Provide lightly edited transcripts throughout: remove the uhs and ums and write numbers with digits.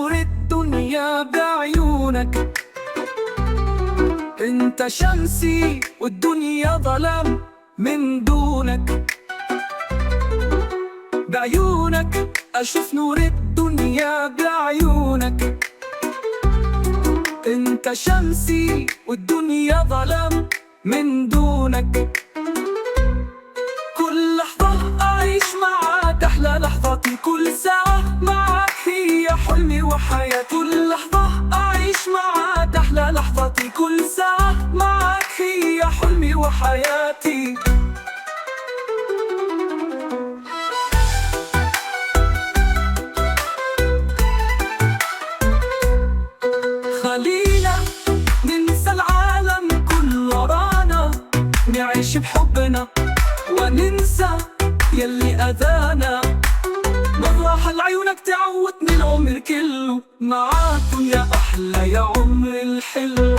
نور الدنيا بعيونك. انت شمسي والدنيا ظلام من دونك. بعيونك اشوف نور الدنيا بعيونك. انت شمسي والدنيا ظلام من دونك. كل لحظة أعيش معاك أحلى لحظاتي، كل ساعة معاك هي حلمي وحياتي. كل لحظة أعيش معاك أحلى لحظاتي، كل ساعة معاك هي حلمي وحياتي. خلينا ننسى العالم كله ورانا، نعيش بحبنا وننسى يلي أذانا. نظرة لعيونك تعودني العمر كله، معاكم يا أحلى يا عمر الحلو.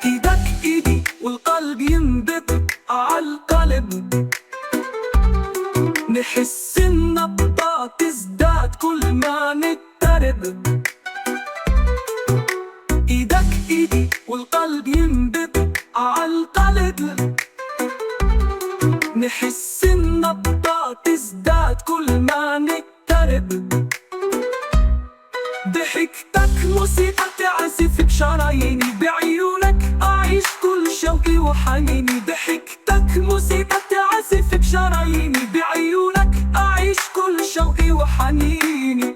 إيدك إيدي والقلب ينبض عالقلب، نحس النبضة تزداد كل ما نقترب. إيدك إيدي والقلب ينبض عالقلب، نحس النبضة تزداد كل ما نقترب. ضحكتك موسيقى تعزف بشراييني، بعيونك أعيش كل شوقي وحنيني. ضحكتك موسيقى تعزف بشراييني، بعيونك أعيش كل شوقي وحنيني.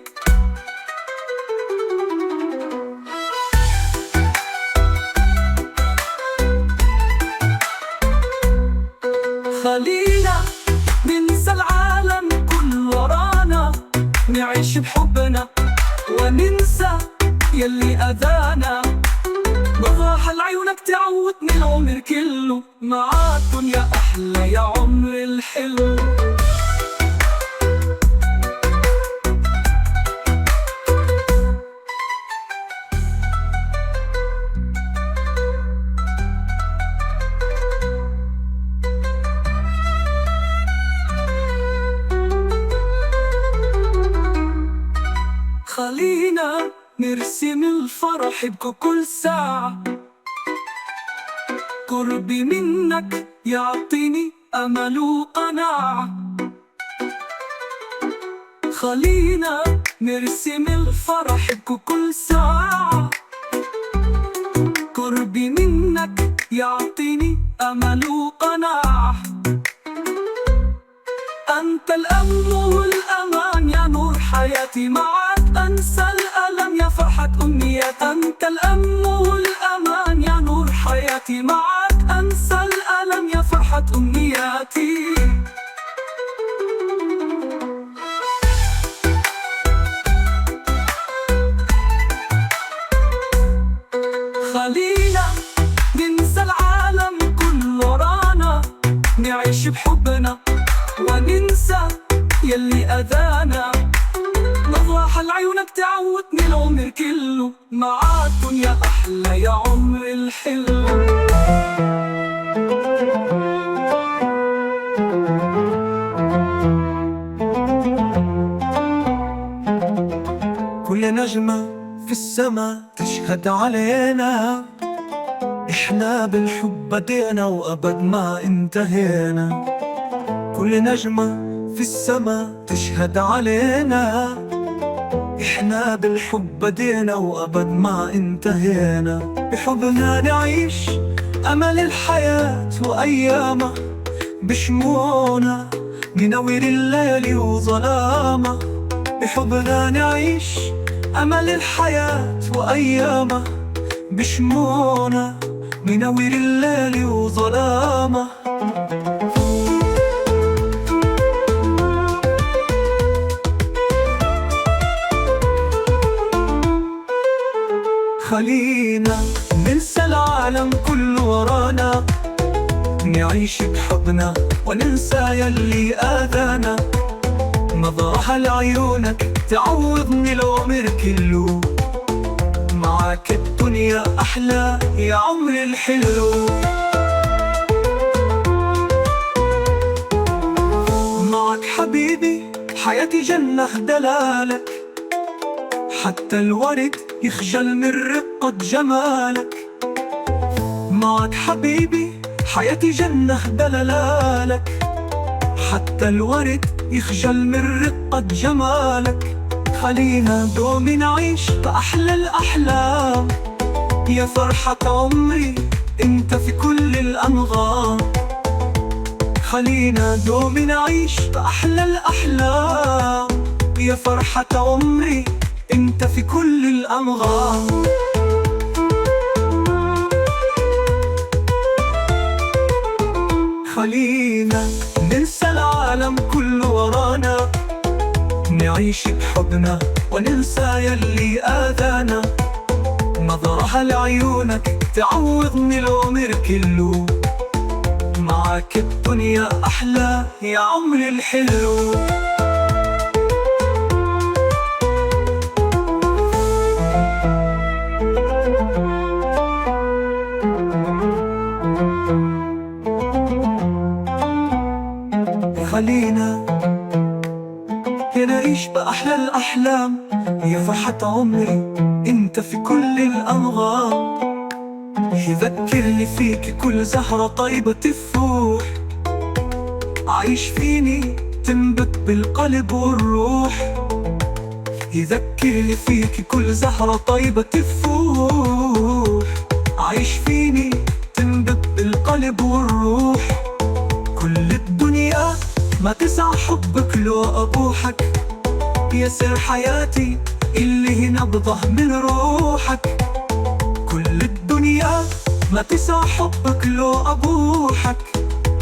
خلينا ننسى العالم كله ورانا، نعيش بحبنا وننسى يلي أذانا. نظرة لعيونك تعودني العمر كله، معاكم يا أحلى يا عمر الحلو. خلينا نرسم الفرح بكل ساعة، قربي منك يعطيني أمل وقناعة. خلينا نرسم الفرح بكل ساعة، قربي منك يعطيني أمل وقناعة. أنت الأمن والأمان يا نور حياتي، معاك أنسى الألم يا فرحة أمنيات. أنت الأمن والأمان يا نور حياتي، معاك أنسى الألم يا فرحة أمنياتي. خلينا ننسى العالم كله ورانا، نعيش بحبنا وننسى يلي أذانا. نظرة لعيونك تعودني العمر كله، معاكم يا أحلى يا عمر الحلو. كل نجمة في السما تشهد علينا، إحنا بالحب بدينا وأبد ما انتهينا. كل نجمة في السما تشهد علينا، إحنا بالحب بدينا وأبد ما انتهينا. بحبنا نعيش أمل الحياة وأيامها، بشموعنا ننور الليل وظلامة. بحبنا نعيش أمل الحياة وأيامها، بشموعنا ننور الليل وظلامة. خلينا ننسى العالم كله ورانا، نعيش بحضنا وننسى يلي آذانا. نظرة لعيونك تعوضني العمر كله، معاك الدنيا أحلى يا عمر الحلو. حبيبي حياتي جنة دلالك، حتى الورد يخجل من رقة جمالك. معك حبيبي حياتي جنة دلالك، حتى الورد يخجل من رقة جمالك. خلينا دوم نعيش بأحلى الأحلام، يا فرحة عمري انت في كل الأنغام. خلينا دوم نعيش بأحلى الأحلام، يا فرحة عمري انت في كل الأنغام. خلينا ننسى العالم كله ورانا، نعيش بحبنا وننسى يلي آذانا. نظرها لعيونك تعوضني العمر كله، معاك الدنيا أحلى يا عمري الحلو. خلينا نعيش بأحلى الأحلام، يا فرحة عمري انت في كل الأنغام. يذكرني فيك كل زهرة طيبة تفوح، عايش فيني تنبت بالقلب والروح. يذكرني فيك كل زهرة طيبة تفوح، عايش فيني تنبت بالقلب والروح. كل الدنيا ما تسع حبك لو أبوحك، يا سر حياتي اللي نبضه من روحك. كل الدنيا ما تسع حبك لو أبوحك،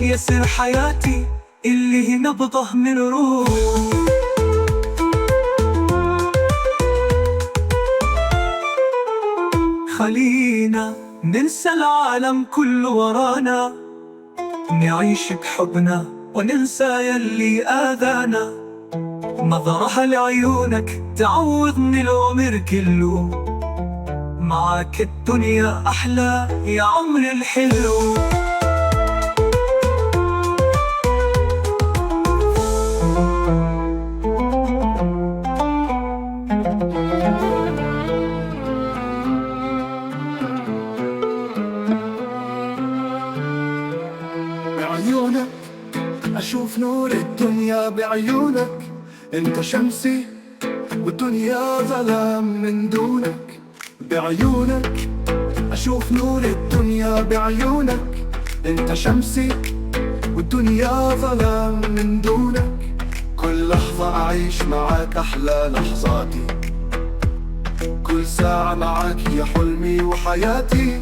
يا سر حياتي اللي نبضه من روحك. خلينا ننسى العالم كله ورانا، نعيش بحبنا وننسى يلي آذانا. نظرها لعيونك تعوضني العمر كله، معاك الدنيا أحلى يا عمري الحلو. بعيونك أشوف نور الدنيا، بعيونك انت شمسي والدنيا ظلام من دونك. بعيونك أشوف نور الدنيا، بعيونك انت شمسي والدنيا ظلام من دونك. كل لحظة أعيش معاك أحلى لحظاتي، كل ساعة معاك هي حلمي وحياتي.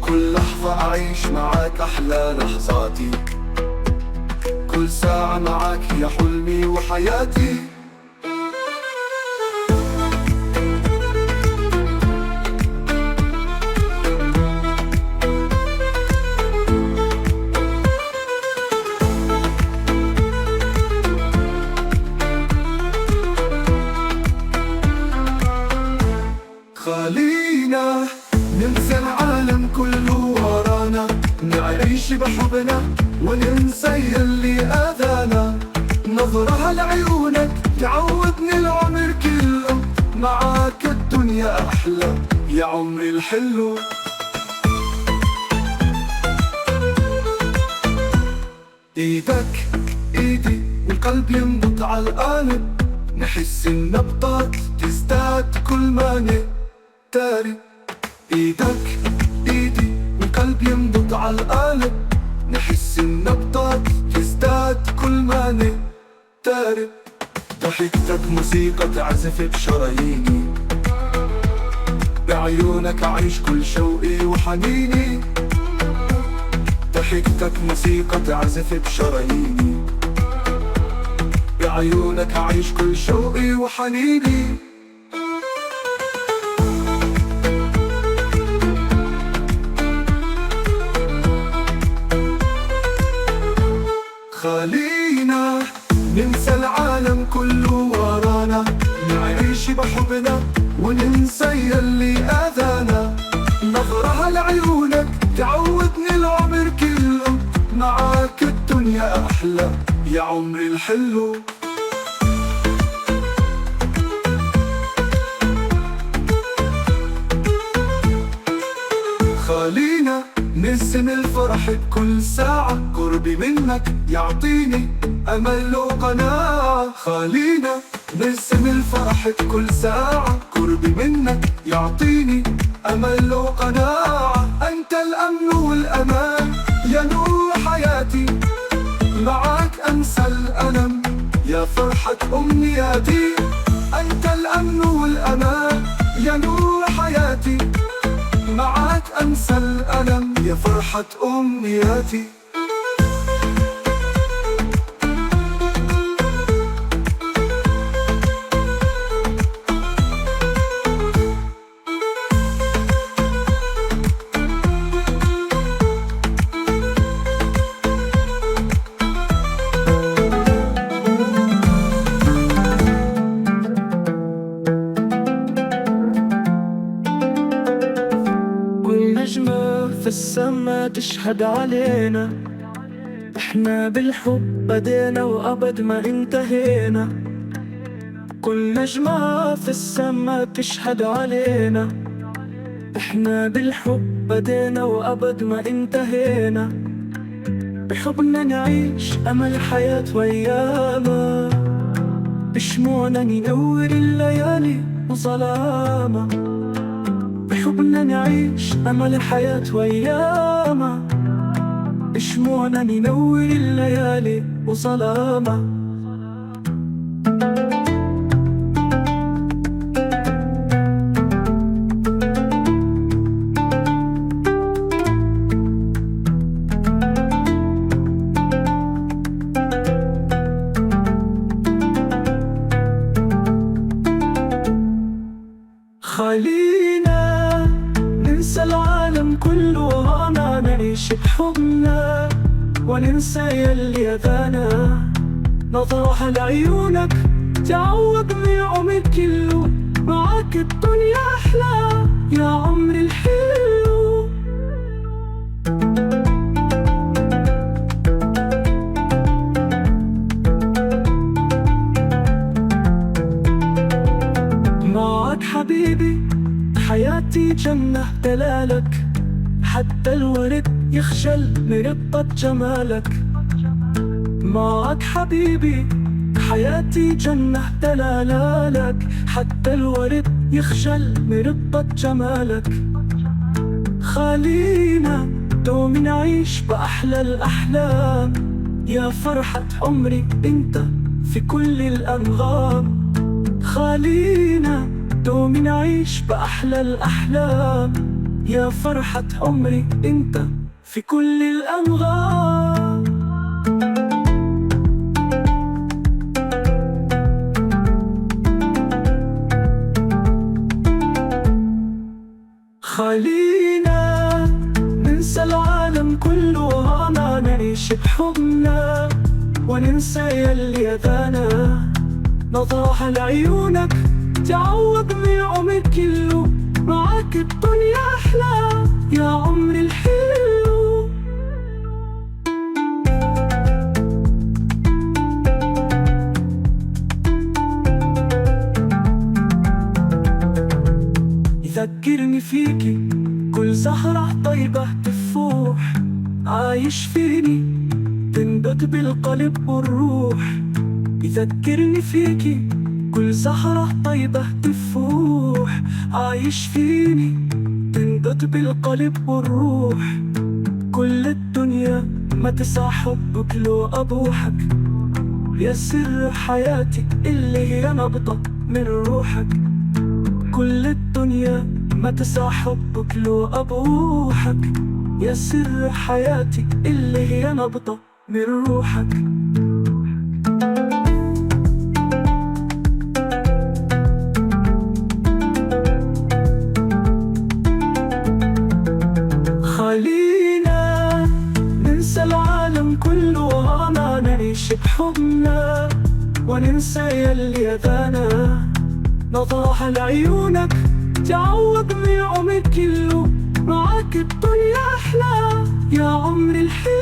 كل لحظة أعيش معاك أحلى لحظاتي، كل ساعة معاك هي حلمي وحياتي. خلينا ننسى العالم كله ورانا، نعيش بحبنا وننسى يلي آذانا. نظرها لعيونك تعوضني العمر كله، معاك الدنيا أحلى يا عمري الحلو. ايدك ايدي والقلب ينبض على القالب، نحس النبضات تزداد كل ما نقترب. ايدك ايدي والقلب ينبض على القالب، نحس النبضات تزداد كل ما نقترب. ضحكتك موسيقى تعزف بشراييني، بعيونك أعيش كل شوقي وحنيني. ضحكتك موسيقى تعزف بشراييني، بعيونك أعيش كل شوقي وحنيني. خلينا ننسى العالم كله ورانا، نعيش بحبنا وننسى يلي آذانا. نظرها لعيونك تعوضني العمر كله، معاك الدنيا أحلى يا عمري الحلو. خلينا نرسم الفرح بكل ساعة، قربي منك يعطيني أمل وقناعة. خلينا نرسم الفرح بكل ساعة، قربي منك يعطيني أمل وقناعة. أنت الأمن والأمان يا نور حياتي، معاك أنسى الألم يا فرحة أمنياتي. أنت الأمن والأمان يا نور حياتي، معاك أنسى الألم يا فرحة أمنياتي. نجمة في السما تشهد علينا، احنا بالحب بدينا وأبد ما انتهينا. كل نجمة في السما تشهد علينا، احنا بالحب بدينا وأبد ما انتهينا. بحبنا نعيش أمل حياة وأياما، بشموعنا ننور الليالي وظلامة. بحبنا نعيش أمل حياة وأياما، بشموعنا ننور الليالي وظلامة. خلينا ننسى العالم كله ورانا، نعيش بحبنا وننسى يلي أذانا. نظرة لعيونك تعوضني عمر كله، معاك الدنيا أحلى يا عمري الحلو. معاك حبيبي حياتي جنة دلالك، حتى الورد يخجل من رقة جمالك. معك حبيبي حياتي جنة دلالك، حتى الورد يخجل من رقة جمالك. خلينا دوم نعيش بأحلى الأحلام، يا فرحة عمري انت في كل الأنغام. خلينا دوم نعيش بأحلى الأحلام، يا فرحة عمري انت في كل الأنغام. خلينا ننسى العالم كله ورانا، نعيش بحبنا وننسى يلي أذانا. نظرة لعيونك تعوضني عمر كله، معاك الدنيا أحلى يا عمري الحلو. يذكرني فيكي كل زهرة طيبة تفوح، عايش فيني تنبت بالقلب والروح. يذكرني فيكي كل زهرة طيبة تفوح، عايش فيني تنبت بالقلب والروح. كل الدنيا ما تسع حبك لو أبوحك، يا سر حياتي اللي هي نبضة من روحك. كل الدنيا ما تسع حبك لو أبوحك، يا سر حياتي اللي هي نبضة من روحك. خلينا ننسى العالم كله ورانا، نعيش بحبنا وننسى يلي أذانا. نظرة لعيونك تعوضني عمر كله، معاك الدنيا أحلى يا عمري الحلو.